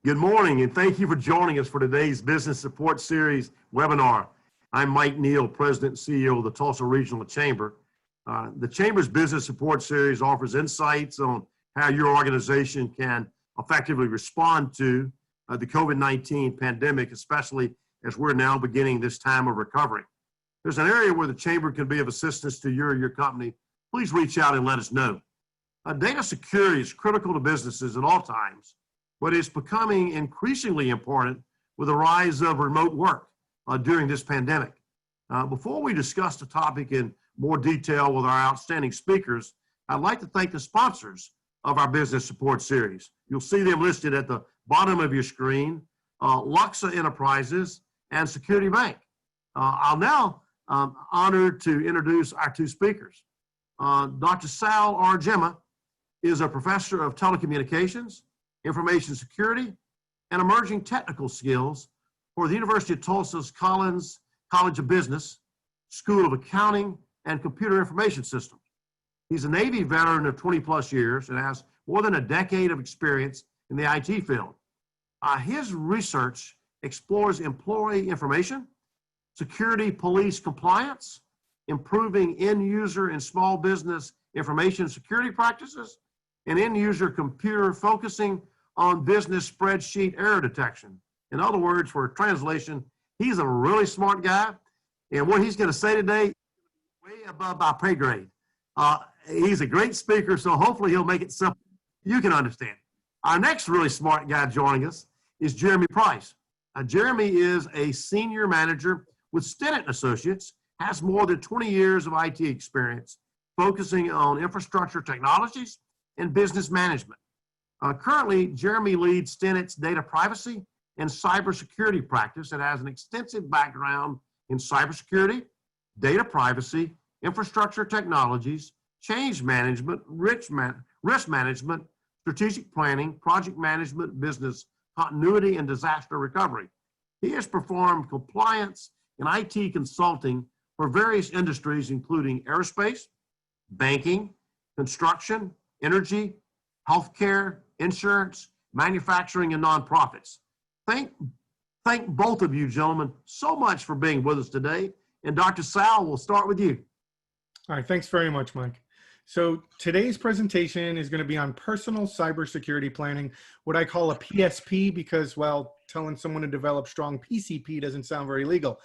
Good morning, and thank you for joining us for today's Business Support Series webinar. I'm Mike Neal, President and CEO of the Tulsa Regional Chamber. The Chamber's Business Support Series offers insights on how your organization can effectively respond to the COVID-19 pandemic, especially as we're now beginning this time of recovery. There's an area where the Chamber can be of assistance to you or your company. Please reach out and let us know. Data security is critical to businesses at all times, but it's becoming increasingly important with the rise of remote work during this pandemic. Before we discuss the topic in more detail with our outstanding speakers, I'd like to thank the sponsors of our Business Support Series. You'll see them listed at the bottom of your screen, Luxa Enterprises and Security Bank. I'll now honored to introduce our two speakers. Dr. Sal Aurigemma is a professor of telecommunications, information security, and emerging technical skills for the University of Tulsa's College of Business, School of Accounting, and Computer Information Systems. He's a Navy veteran of 20+ years and has more than a decade of experience in the IT field. His research explores employee information, security police compliance, improving end-user and small business information security practices, and end-user computer focusing on business spreadsheet error detection. In other words, for translation, he's a really smart guy, and what he's going to say today is way above my pay grade. He's a great speaker, so hopefully he'll make it simple you can understand. Our next really smart guy joining us is Jeremy Price. Jeremy is a senior manager with Stinnett Associates, has more than 20 years of IT experience, focusing on infrastructure technologies and business management. Currently, Jeremy leads Stinnett's data privacy and cybersecurity practice and has an extensive background in cybersecurity, data privacy, infrastructure technologies, change management, risk management, strategic planning, project management, business continuity, and disaster recovery. He has performed compliance and IT consulting for various industries, including aerospace, banking, construction, energy, healthcare, insurance, manufacturing, and nonprofits. Thank both of you gentlemen so much for being with us today. And Dr. Sal, we'll start with you. All right, thanks very much, Mike. So today's presentation is going to be on personal cybersecurity planning, what I call a PSP, because, well, telling someone to develop strong PCP doesn't sound very legal.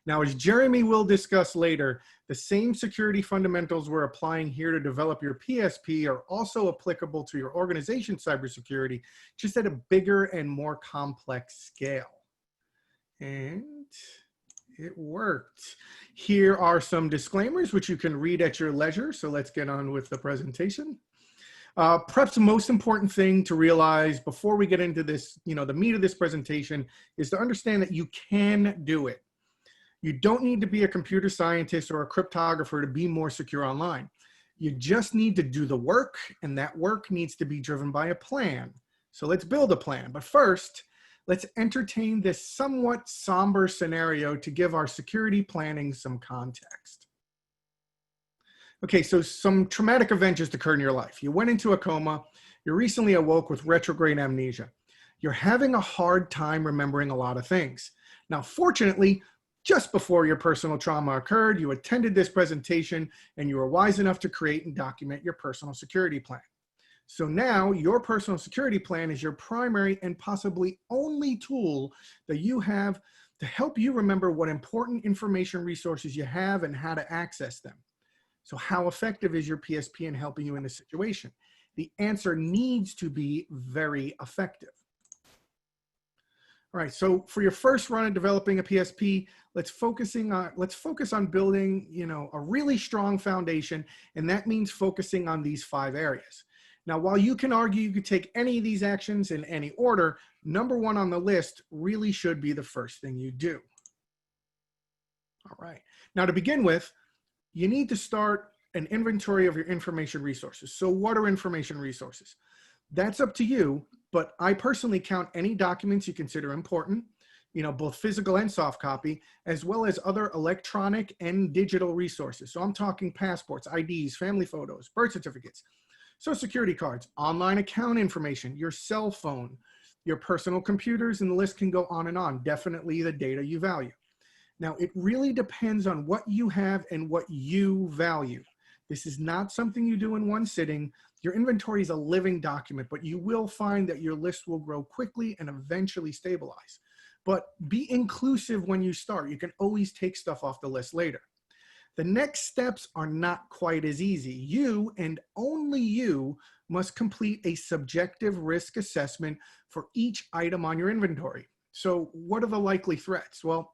Now, as Jeremy will discuss later, the same security fundamentals we're applying here to develop your PSP are also applicable to your organization's cybersecurity, just at a bigger and more complex scale. And it worked. Here are some disclaimers, which you can read at your leisure. So let's get on with the presentation. Perhaps the most important thing to realize before we get into this, the meat of this presentation, is to understand that you can do it. You don't need to be a computer scientist or a cryptographer to be more secure online. You just need to do the work, and that work needs to be driven by a plan. So let's build a plan. But first, let's entertain this somewhat somber scenario to give our security planning some context. Okay, so some traumatic event just occurred in your life. You went into a coma. You recently awoke with retrograde amnesia. You're having a hard time remembering a lot of things. Now, fortunately, just before your personal trauma occurred, you attended this presentation and you were wise enough to create and document your personal security plan. So now your personal security plan is your primary and possibly only tool that you have to help you remember what important information resources you have and how to access them. So how effective is your PSP in helping you in this situation? The answer needs to be very effective. All right, so for your first run at developing a PSP, let's focus on building, a really strong foundation, and that means focusing on these 5 areas. Now, while you can argue you could take any of these actions in any order, number 1 on the list really should be the first thing you do. All right, now to begin with, you need to start an inventory of your information resources. So what are information resources? That's up to you, but I personally count any documents you consider important, both physical and soft copy, as well as other electronic and digital resources. So I'm talking passports, IDs, family photos, birth certificates, Social security cards, online account information, your cell phone, your personal computers, and the list can go on and on. Definitely the data you value. Now, it really depends on what you have and what you value. This is not something you do in one sitting. Your inventory is a living document, but you will find that your list will grow quickly and eventually stabilize. But be inclusive when you start. You can always take stuff off the list later. The next steps are not quite as easy. You, and only you, must complete a subjective risk assessment for each item on your inventory. So what are the likely threats? Well,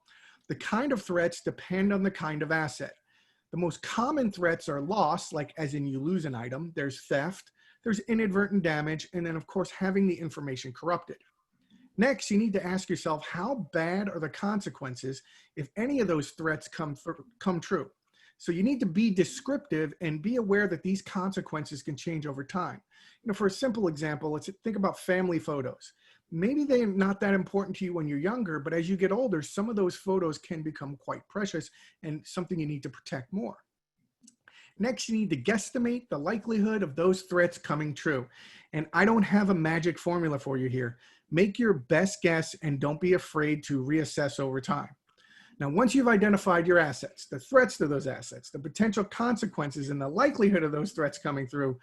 the kind of threats depend on the kind of asset. The most common threats are loss, like as in you lose an item. There's theft, there's inadvertent damage, and then of course having the information corrupted. Next, you need to ask yourself, how bad are the consequences if any of those threats come true? So you need to be descriptive and be aware that these consequences can change over time. You know, for a simple example, let's think about family photos. Maybe they're not that important to you when you're younger, but as you get older, some of those photos can become quite precious and something you need to protect more. Next, you need to guesstimate the likelihood of those threats coming true. And I don't have a magic formula for you here. Make your best guess and don't be afraid to reassess over time. Now, once you've identified your assets, the threats to those assets, the potential consequences, and the likelihood of those threats coming through,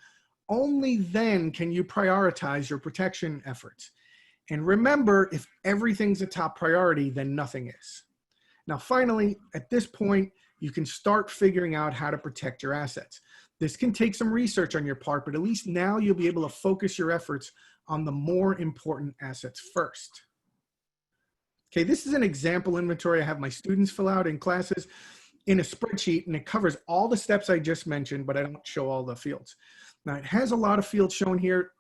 only then can you prioritize your protection efforts. And remember, if everything's a top priority, then nothing is. Now, finally, at this point, you can start figuring out how to protect your assets. This can take some research on your part, but at least now you'll be able to focus your efforts on the more important assets first. Okay, this is an example inventory I have my students fill out in classes in a spreadsheet, and it covers all the steps I just mentioned, but I don't show all the fields. Now, it has a lot of fields shown here.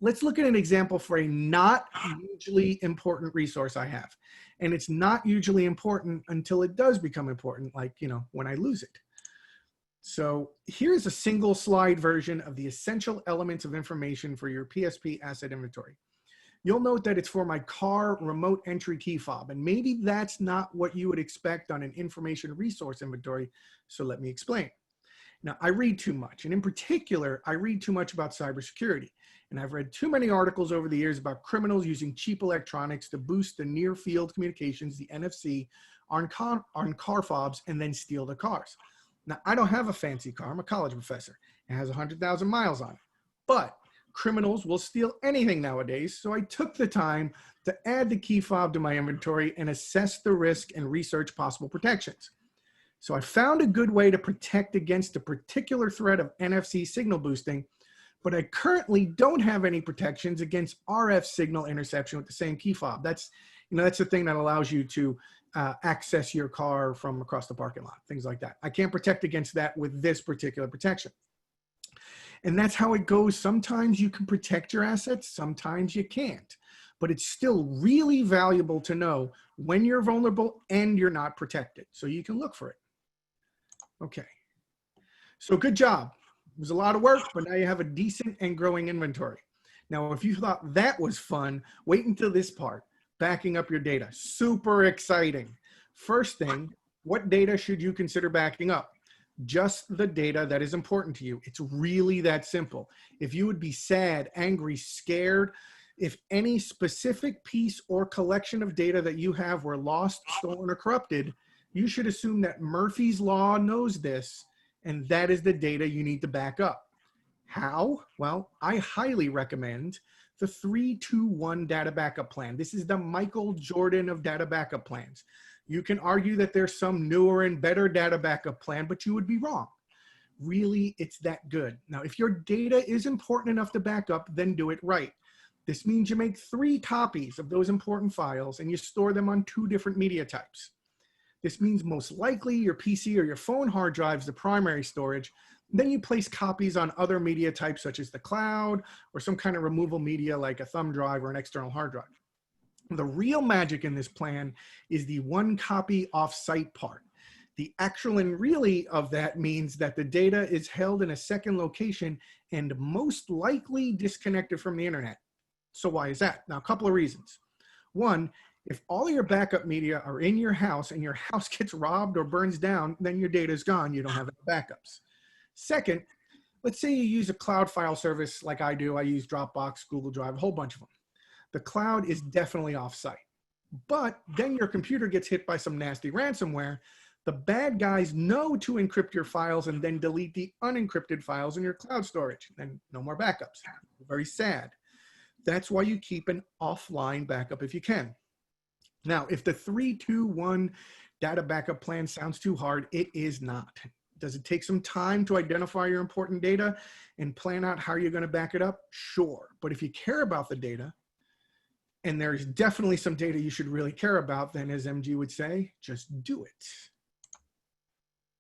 Let's look at an example for a not hugely important resource I have. And it's not usually important until it does become important, like, you know, when I lose it. So here's a single slide version of the essential elements of information for your PSP asset inventory. You'll note that it's for my car remote entry key fob, and maybe that's not what you would expect on an information resource inventory, so let me explain. Now, I read too much, and in particular, I read too much about cybersecurity, and I've read too many articles over the years about criminals using cheap electronics to boost the near-field communications, the NFC, on car fobs and then steal the cars. Now, I don't have a fancy car. I'm a college professor. It has 100,000 miles on it, but criminals will steal anything nowadays, so I took the time to add the key fob to my inventory and assess the risk and research possible protections. So I found a good way to protect against a particular threat of NFC signal boosting, but I currently don't have any protections against RF signal interception with the same key fob. That's the thing that allows you to access your car from across the parking lot, things like that. I can't protect against that with this particular protection. And that's how it goes. Sometimes you can protect your assets, sometimes you can't. But it's still really valuable to know when you're vulnerable and you're not protected, so you can look for it. Okay, so good job. It was a lot of work, but now you have a decent and growing inventory. Now, if you thought that was fun, wait until this part, backing up your data. Super exciting. First thing, what data should you consider backing up? Just the data that is important to you. It's really that simple. If you would be sad, angry, scared, if any specific piece or collection of data that you have were lost, stolen, or corrupted, you should assume that Murphy's Law knows this, and that is the data you need to back up. How? Well, I highly recommend the 3-2-1 data backup plan. This is the Michael Jordan of data backup plans. You can argue that there's some newer and better data backup plan, but you would be wrong. Really, it's that good. Now, if your data is important enough to back up, then do it right. This means you make 3 copies of those important files and you store them on 2 different media types. This means most likely your PC or your phone hard drive is the primary storage. Then you place copies on other media types such as the cloud or some kind of removable media like a thumb drive or an external hard drive. The real magic in this plan is the 1 copy off-site part. The actual and really of that means that the data is held in a second location and most likely disconnected from the internet. So why is that? Now, a couple of reasons. One, if all your backup media are in your house and your house gets robbed or burns down, then your data is gone. You don't have any backups. Second, let's say you use a cloud file service like I do. I use Dropbox, Google Drive, a whole bunch of them. the cloud is definitely off-site. But then your computer gets hit by some nasty ransomware. The bad guys know to encrypt your files and then delete the unencrypted files in your cloud storage. And no more backups. Very sad. That's why you keep an offline backup if you can. Now, if the 3-2-1 data backup plan sounds too hard, it is not. Does it take some time to identify your important data and plan out how you're going to back it up? Sure. But if you care about the data, and there's definitely some data you should really care about, then as MG would say, just do it.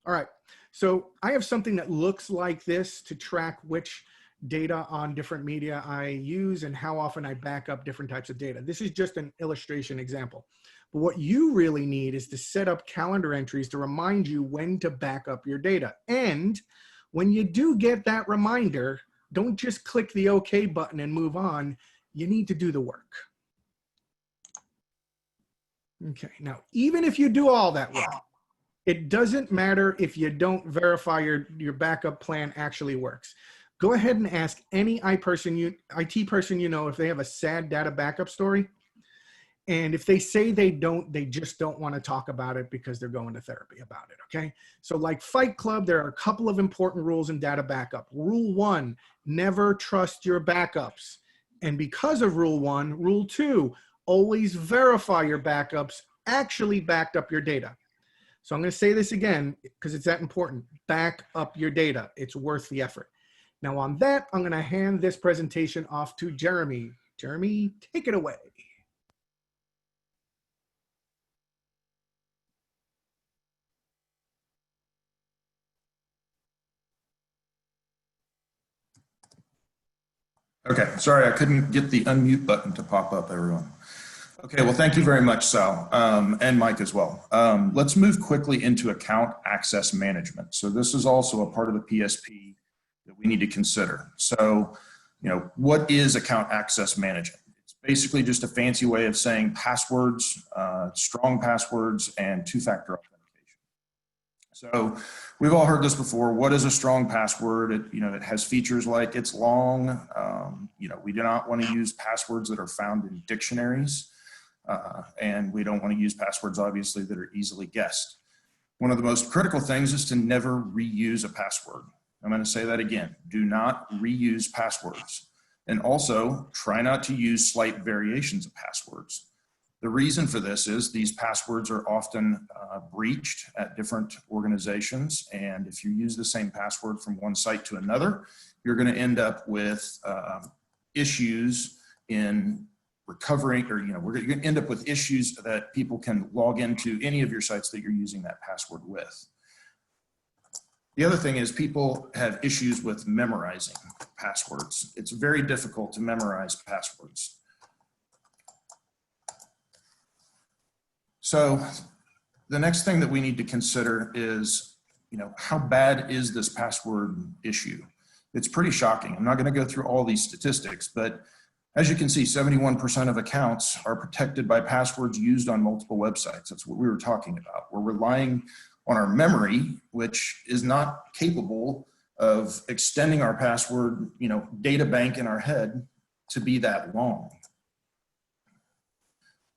All right, so I have something that looks like this to track which data on different media I use and how often I back up different types of data. This is just an illustration example. But what you really need is to set up calendar entries to remind you when to back up your data. And when you do get that reminder, don't just click the OK button and move on. You need to do the work. Okay, now, even if you do all that work, it doesn't matter if you don't verify your backup plan actually works. Go ahead and ask any IT person you know if they have a sad data backup story. And if they say they don't, they just don't want to talk about it because they're going to therapy about it, okay? So like Fight Club, there are a couple of important rules in data backup. Rule 1, never trust your backups. And because of Rule 1, Rule 2, always verify your backups actually backed up your data. So I'm going to say this again because it's that important. Back up your data. It's worth the effort. Now on that, I'm going to hand this presentation off to Jeremy. Jeremy, take it away. Okay, sorry, I couldn't get the unmute button to pop up, everyone. Okay, well, thank you very much, Sal, and Mike as well. Let's move quickly into account access management. So this is also a part of the PSP that we need to consider. So, what is account access management? It's basically just a fancy way of saying passwords, strong passwords, and two-factor authentication. So we've all heard this before. What is a strong password? It has features like it's long. We do not want to use passwords that are found in dictionaries. And we don't want to use passwords, obviously, that are easily guessed. One of the most critical things is to never reuse a password. I'm going to say that again. Do not reuse passwords. And also, try not to use slight variations of passwords. The reason for this is these passwords are often breached at different organizations. And if you use the same password from one site to another, you're going to end up with issues in recovering, or we're going to end up with issues that people can log into any of your sites that you're using that password with. The other thing is people have issues with memorizing passwords. It's very difficult to memorize passwords. So the next thing that we need to consider is, how bad is this password issue? It's pretty shocking. I'm not going to go through all these statistics, but as you can see, 71% of accounts are protected by passwords used on multiple websites. That's what we were talking about. We're relying on our memory, which is not capable of extending our password, data bank in our head to be that long.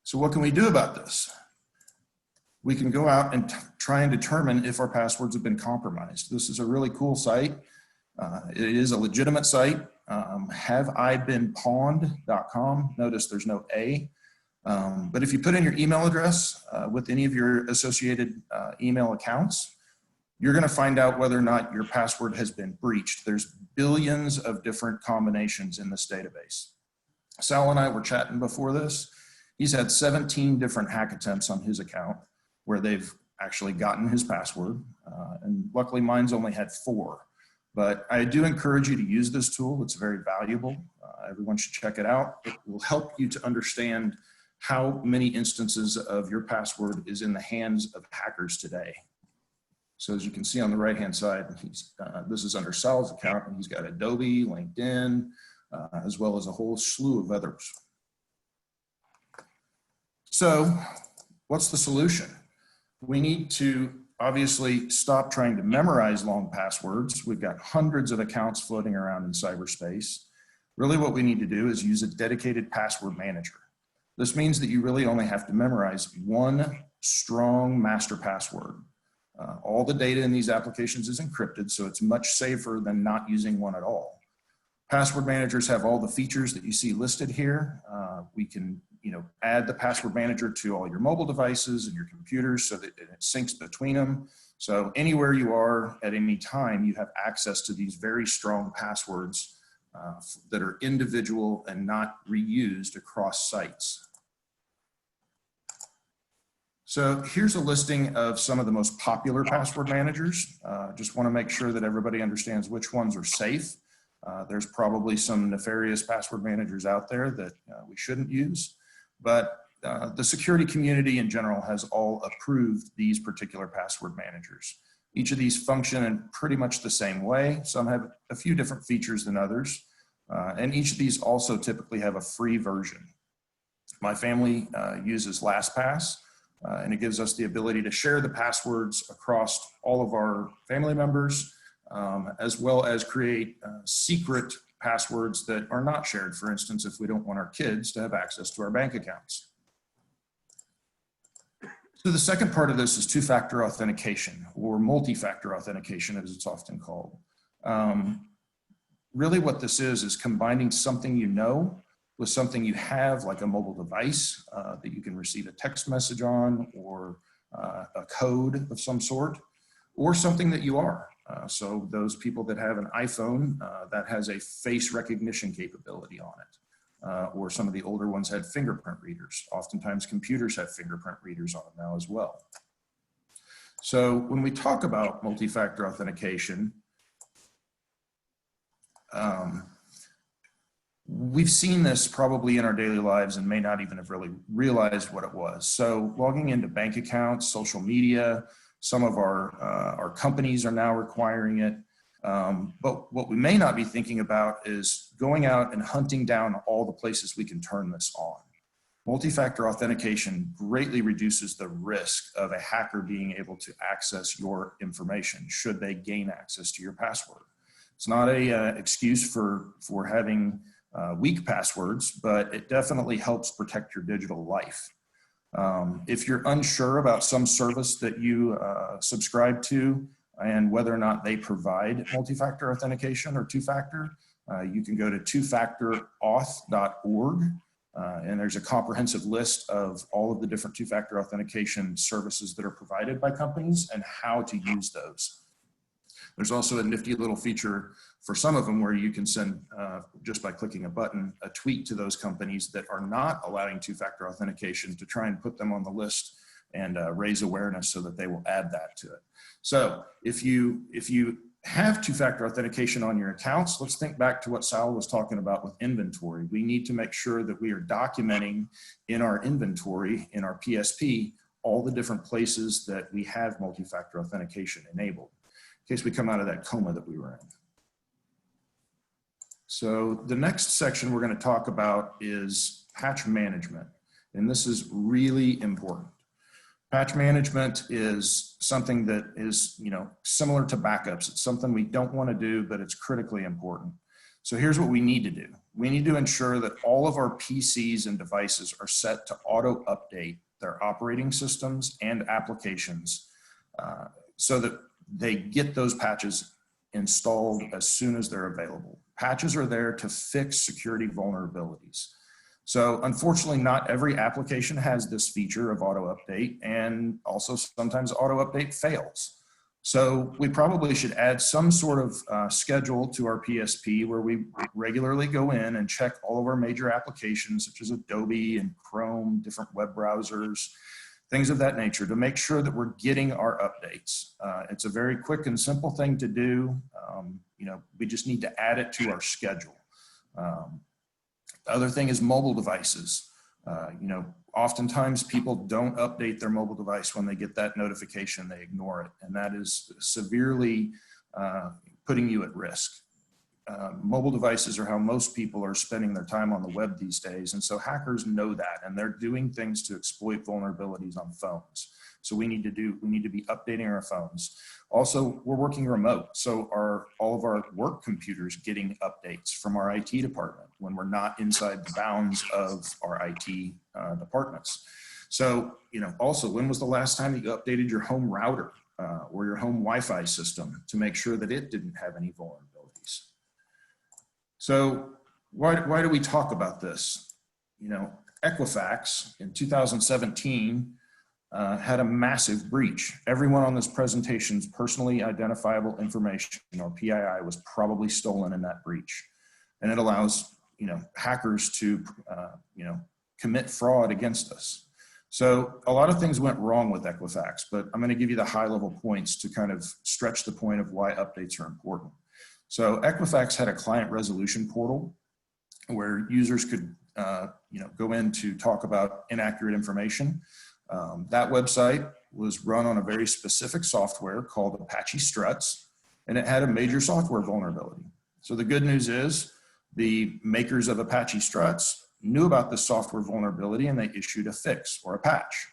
So what can we do about this? We can go out and try and determine if our passwords have been compromised. This is a really cool site. It is a legitimate site. HaveIBeenPwned.com. Notice there's no A. But if you put in your email address with any of your associated email accounts, you're going to find out whether or not your password has been breached. There's billions of different combinations in this database. Sal and I were chatting before this. He's had 17 different hack attempts on his account where they've actually gotten his password. And luckily mine's only had 4. But I do encourage you to use this tool. It's very valuable. Everyone should check it out. It will help you to understand how many instances of your password is in the hands of hackers today. So as you can see on the right-hand side, this is under Sal's account, and he's got Adobe, LinkedIn, as well as a whole slew of others. So what's the solution? We need to obviously stop trying to memorize long passwords. We've got hundreds of accounts floating around in cyberspace. Really what we need to do is use a dedicated password manager. This means that you really only have to memorize one strong master password. All the data in these applications is encrypted, so it's much safer than not using one at all. Password managers have all the features that you see listed here. We can add the password manager to all your mobile devices and your computers so that it syncs between them. So anywhere you are at any time, you have access to these very strong passwords that are individual and not reused across sites. So here's a listing of some of the most popular password managers. Just want to make sure that everybody understands which ones are safe. There's probably some nefarious password managers out there that we shouldn't use, but the security community in general has all approved these particular password managers. Each of these function in pretty much the same way. Some have a few different features than others, and each of these also typically have a free version. My family uses LastPass, and it gives us the ability to share the passwords across all of our family members, as well as create secret passwords that are not shared. For instance, if we don't want our kids to have access to our bank accounts. So the second part of this is two-factor authentication, or multi-factor authentication as it's often called. Really what this is combining something you know with something you have, like a mobile device that you can receive a text message on, or a code of some sort, or something that you are. So those people that have an iPhone that has a face recognition capability on it, or some of the older ones had fingerprint readers. Oftentimes computers have fingerprint readers on them now as well. So when we talk about multi-factor authentication, we've seen this probably in our daily lives and may not even have really realized what it was. So logging into bank accounts, social media, some of our companies are now requiring it. But what we may not be thinking about is going out and hunting down all the places we can turn this on. Multi-factor authentication greatly reduces the risk of a hacker being able to access your information should they gain access to your password. It's not a excuse for having weak passwords, but it definitely helps protect your digital life. If you're unsure about some service that you subscribe to and whether or not they provide multi-factor authentication or two-factor, you can go to twofactorauth.org, and there's a comprehensive list of all of the different two-factor authentication services that are provided by companies and how to use those. There's also a nifty little feature for some of them where you can send, just by clicking a button, a tweet to those companies that are not allowing two-factor authentication to try and put them on the list and raise awareness so that they will add that to it. So if you have two-factor authentication on your accounts, let's think back to what Sal was talking about with inventory. We need to make sure that we are documenting in our inventory, in our PSP, all the different places that we have multi-factor authentication enabled, in case we come out of that coma that we were in. So the next section we're going to talk about is patch management, and this is really important. Patch management is something that is, similar to backups. It's something we don't want to do, but it's critically important. So here's what we need to do. We need to ensure that all of our PCs and devices are set to auto update their operating systems and applications so that they get those patches installed as soon as they're available. Patches are there to fix security vulnerabilities. So unfortunately, not every application has this feature of auto update, and also sometimes auto update fails. So we probably should add some sort of schedule to our PSP where we regularly go in and check all of our major applications, such as Adobe and Chrome, different web browsers, things of that nature, to make sure that we're getting our updates. It's a very quick and simple thing to do. We just need to add it to our schedule. The other thing is mobile devices. Oftentimes people don't update their mobile device when they get that notification, they ignore it. And that is severely putting you at risk. mobile devices are how most people are spending their time on the web these days. And so hackers know that, and they're doing things to exploit vulnerabilities on phones. So we need to be updating our phones. Also, we're working remote. So all of our work computers getting updates from our IT department when we're not inside the bounds of our IT departments. So, also, when was the last time that you updated your home router or your home Wi-Fi system to make sure that it didn't have any vulnerabilities? So why do we talk about this? Equifax in 2017 had a massive breach. Everyone on this presentation's personally identifiable information, or PII, was probably stolen in that breach. And it allows, hackers to, commit fraud against us. So a lot of things went wrong with Equifax, but I'm going to give you the high level points to kind of stretch the point of why updates are important. So Equifax had a client resolution portal where users could, go in to talk about inaccurate information. That website was run on a very specific software called Apache Struts, and it had a major software vulnerability. So the good news is the makers of Apache Struts knew about this software vulnerability and they issued a fix or a patch.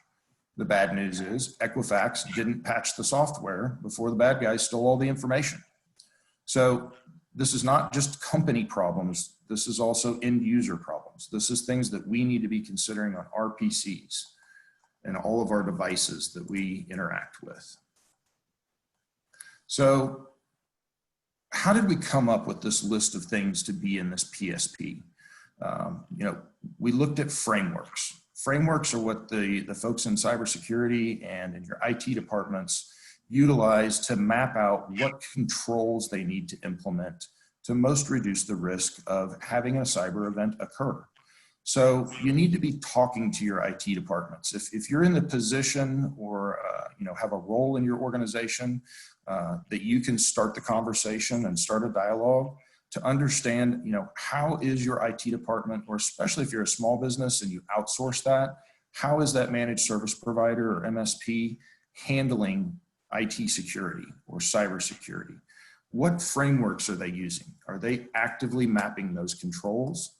The bad news is Equifax didn't patch the software before the bad guys stole all the information. So this is not just company problems. This is also end user problems. This is things that we need to be considering on our PCs and all of our devices that we interact with. So how did we come up with this list of things to be in this PSP? We looked at frameworks. Frameworks are what the folks in cybersecurity and in your IT departments utilize to map out what controls they need to implement to most reduce the risk of having a cyber event occur. So you need to be talking to your IT departments. If you're in the position or have a role in your organization that you can start the conversation and start a dialogue to understand, how is your IT department, or especially if you're a small business and you outsource that, how is that managed service provider or MSP handling IT security or cybersecurity? What frameworks are they using? Are they actively mapping those controls?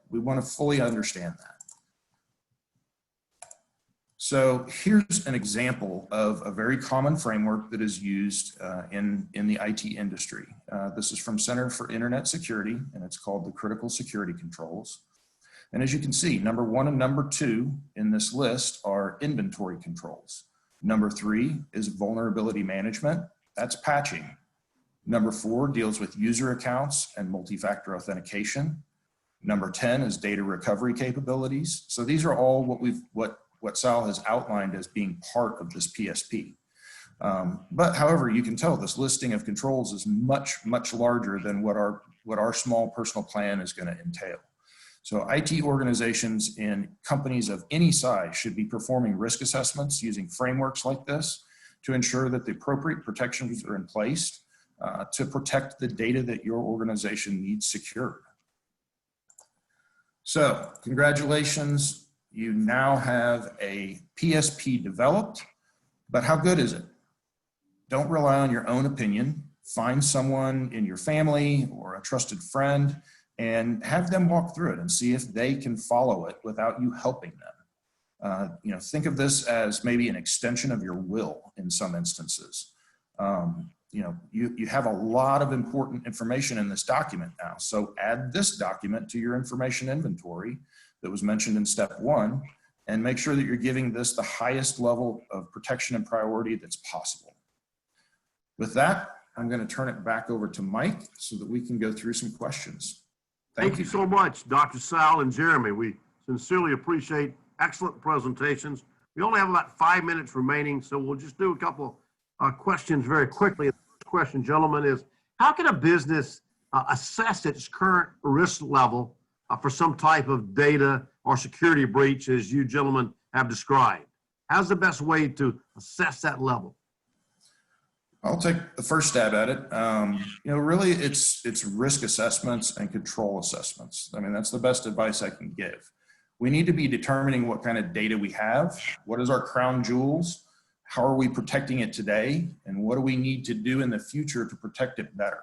We want to fully understand that. So here's an example of a very common framework that is used in the IT industry. This is from Center for Internet Security, and it's called the Critical Security Controls. And as you can see, number 1 and number 2 in this list are inventory controls. Number 3 is vulnerability management. That's patching. Number 4 deals with user accounts and multi-factor authentication. Number 10 is data recovery capabilities. So these are all what Sal has outlined as being part of this PSP. But however, you can tell this listing of controls is much, much larger than what our small personal plan is going to entail. So IT organizations in companies of any size should be performing risk assessments using frameworks like this to ensure that the appropriate protections are in place to protect the data that your organization needs secured. So congratulations. You now have a PSP developed, but how good is it? Don't rely on your own opinion. Find someone in your family or a trusted friend and have them walk through it and see if they can follow it without you helping them. Think of this as maybe an extension of your will in some instances. You have a lot of important information in this document now. So add this document to your information inventory that was mentioned in step 1, and make sure that you're giving this the highest level of protection and priority that's possible. With that, I'm going to turn it back over to Mike so that we can go through some questions. Thank you so much, Dr. Sal and Jeremy. We sincerely appreciate excellent presentations. We only have about 5 minutes remaining, so we'll just do a couple questions very quickly. The first question, gentlemen, is how can a business assess its current risk level for some type of data or security breach as you gentlemen have described? How's the best way to assess that level? I'll take the first stab at it. Really it's risk assessments and control assessments. I mean, that's the best advice I can give. We need to be determining what kind of data we have. What is our crown jewels? How are we protecting it today? And what do we need to do in the future to protect it better?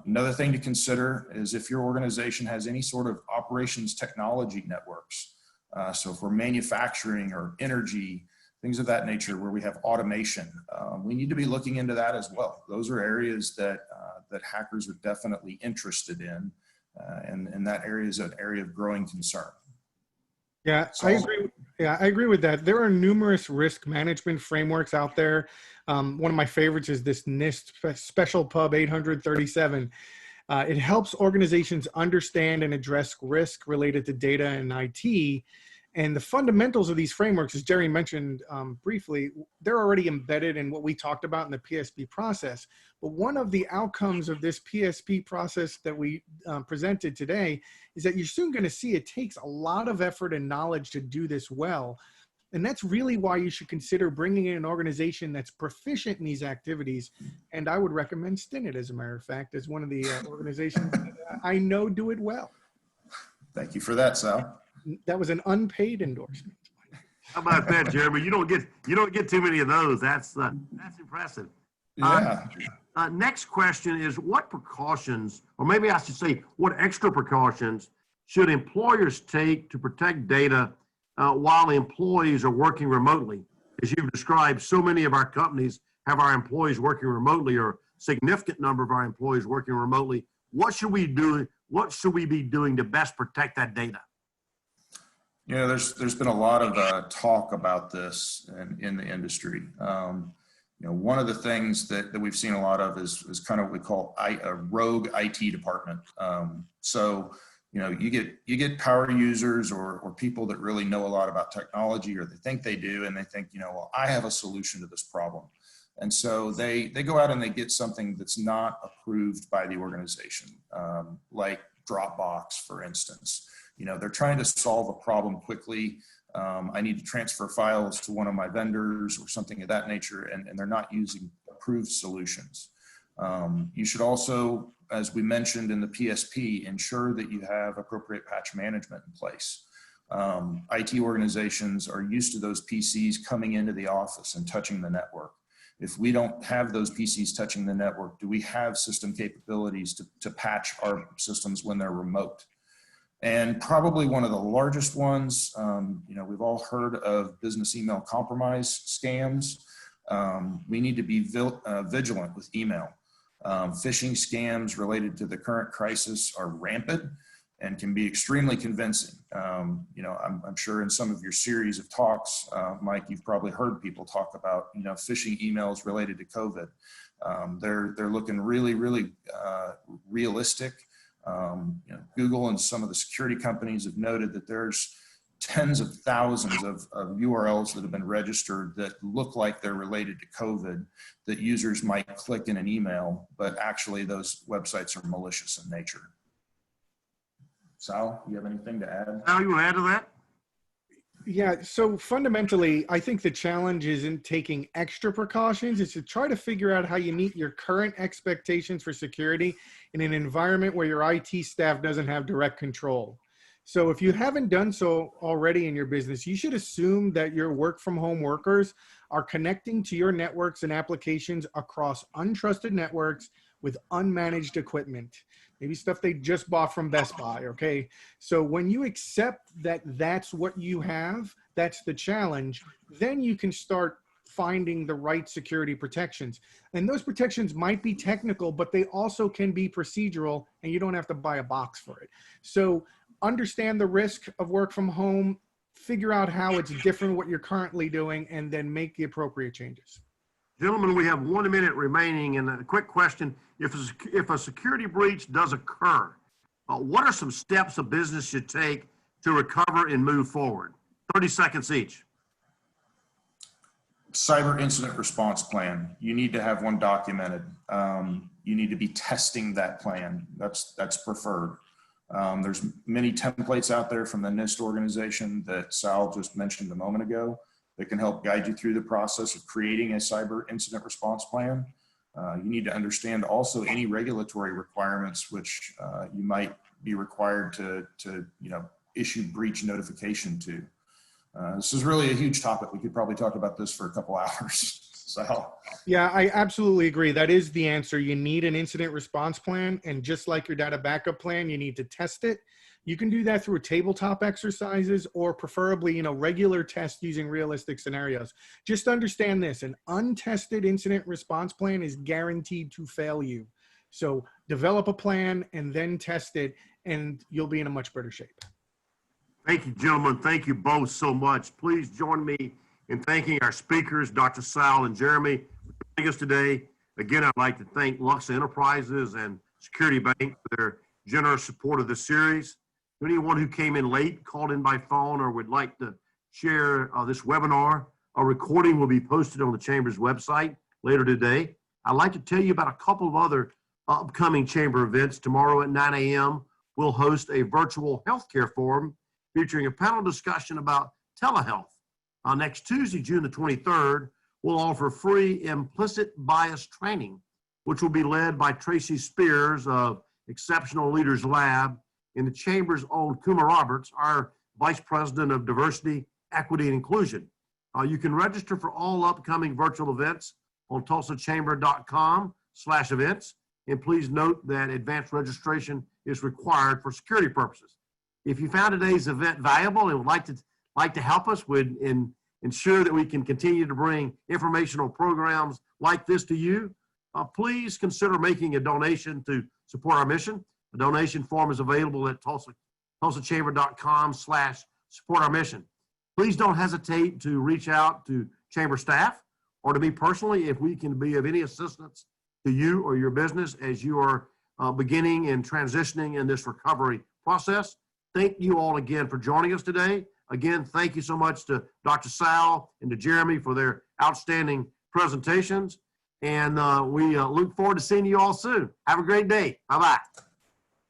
Another thing to consider is if your organization has any sort of operations technology networks. So if we're manufacturing or energy, things of that nature where we have automation, we need to be looking into that as well. Those are areas that, that hackers are definitely interested in, and that area is an area of growing concern. Yeah, So, I agree. Yeah, I agree with that. There are numerous risk management frameworks out there. One of my favorites is this NIST Special Pub 837. It helps organizations understand and address risk related to data and IT. And the fundamentals of these frameworks, as Jerry mentioned briefly, they're already embedded in what we talked about in the PSP process. But one of the outcomes of this PSP process that we presented today is that you're soon going to see it takes a lot of effort and knowledge to do this well. And that's really why you should consider bringing in an organization that's proficient in these activities. And I would recommend Stinnett, as a matter of fact, as one of the organizations that I know do it well. thank you for that, Sal. That was an unpaid endorsement. How about that, Jeremy? You don't get too many of those. That's impressive. Yeah. Next question is, what precautions, or maybe I should say, what extra precautions should employers take to protect data while employees are working remotely? As you've described, so many of our companies have our employees working remotely, or significant number of our employees working remotely. What should we do? What should we be doing to best protect that data? You know, there's been a lot of talk about this in the industry. You know, one of the things that we've seen a lot of is kind of what we call a rogue IT department. So, you know, you get power users or people that really know a lot about technology, or they think they do, and they think, you know, well, I have a solution to this problem. And so they go out and they get something that's not approved by the organization, like Dropbox, for instance. You know, they're trying to solve a problem quickly. I need to transfer files to one of my vendors or something of that nature, and they're not using approved solutions. You should also, as we mentioned in the PSP, ensure that you have appropriate patch management in place. IT organizations are used to those PCs coming into the office and touching the network. If we don't have those PCs touching the network, do we have system capabilities to patch our systems when they're remote? And probably one of the largest ones, you know, we've all heard of business email compromise scams. We need to be vigilant with email. Phishing scams related to the current crisis are rampant and can be extremely convincing. You know, I'm sure in some of your series of talks, Mike, you've probably heard people talk about, you know, phishing emails related to COVID. They're looking really, really realistic. You know, Google and some of the security companies have noted that there's tens of thousands of URLs that have been registered that look like they're related to COVID, that users might click in an email, but actually those websites are malicious in nature. Sal, you have anything to add? Sal, you want to add to that? Yeah, so fundamentally, I think the challenge isn't taking extra precautions. It's to try to figure out how you meet your current expectations for security in an environment where your IT staff doesn't have direct control. So if you haven't done so already in your business, you should assume that your work from home workers are connecting to your networks and applications across untrusted networks with unmanaged equipment. Maybe stuff they just bought from Best Buy, okay? So when you accept that that's what you have, that's the challenge, then you can start finding the right security protections. And those protections might be technical, but they also can be procedural, and you don't have to buy a box for it. So understand the risk of work from home, figure out how it's different what you're currently doing, and then make the appropriate changes. Gentlemen, we have 1 minute remaining, and a quick question. If a security breach does occur, what are some steps a business should take to recover and move forward? 30 seconds each. Cyber incident response plan. You need to have one documented. You need to be testing that plan. That's preferred. There's many templates out there from the NIST organization that Sal just mentioned a moment ago that can help guide you through the process of creating a cyber incident response plan. You need to understand also any regulatory requirements which you might be required to you know, issue breach notification to. This is really a huge topic. We could probably talk about this for a couple hours. Sal. Yeah, I absolutely agree. That is the answer. You need an incident response plan. And just like your data backup plan, you need to test it. You can do that through tabletop exercises or preferably, regular tests using realistic scenarios. Just understand this, an untested incident response plan is guaranteed to fail you. So develop a plan and then test it, and you'll be in a much better shape. Thank you, gentlemen. Thank you both so much. Please join me in thanking our speakers, Dr. Sal and Jeremy, for joining us today. Again, I'd like to thank Luxa Enterprises and Security Bank for their generous support of this series. Anyone who came in late, called in by phone, or would like to share this webinar, a recording will be posted on the Chamber's website later today. I'd like to tell you about a couple of other upcoming Chamber events. Tomorrow at 9 a.m., we'll host a virtual healthcare forum featuring a panel discussion about telehealth. Next Tuesday, June the 23rd, we'll offer free implicit bias training, which will be led by Tracy Spears of Exceptional Leaders Lab in the Chamber's own Kuma Roberts, our Vice President of Diversity, Equity, and Inclusion. You can register for all upcoming virtual events on tulsachamber.com/events. And please note that advanced registration is required for security purposes. If you found today's event valuable and would like to help us ensure that we can continue to bring informational programs like this to you, please consider making a donation to support our mission. The donation form is available at tulsachamber.com/support our mission. Please don't hesitate to reach out to Chamber staff or to me personally if we can be of any assistance to you or your business as you are beginning and transitioning in this recovery process. Thank you all again for joining us today. Again, thank you so much to Dr. Sal and to Jeremy for their outstanding presentations. And we look forward to seeing you all soon. Have a great day. Bye-bye.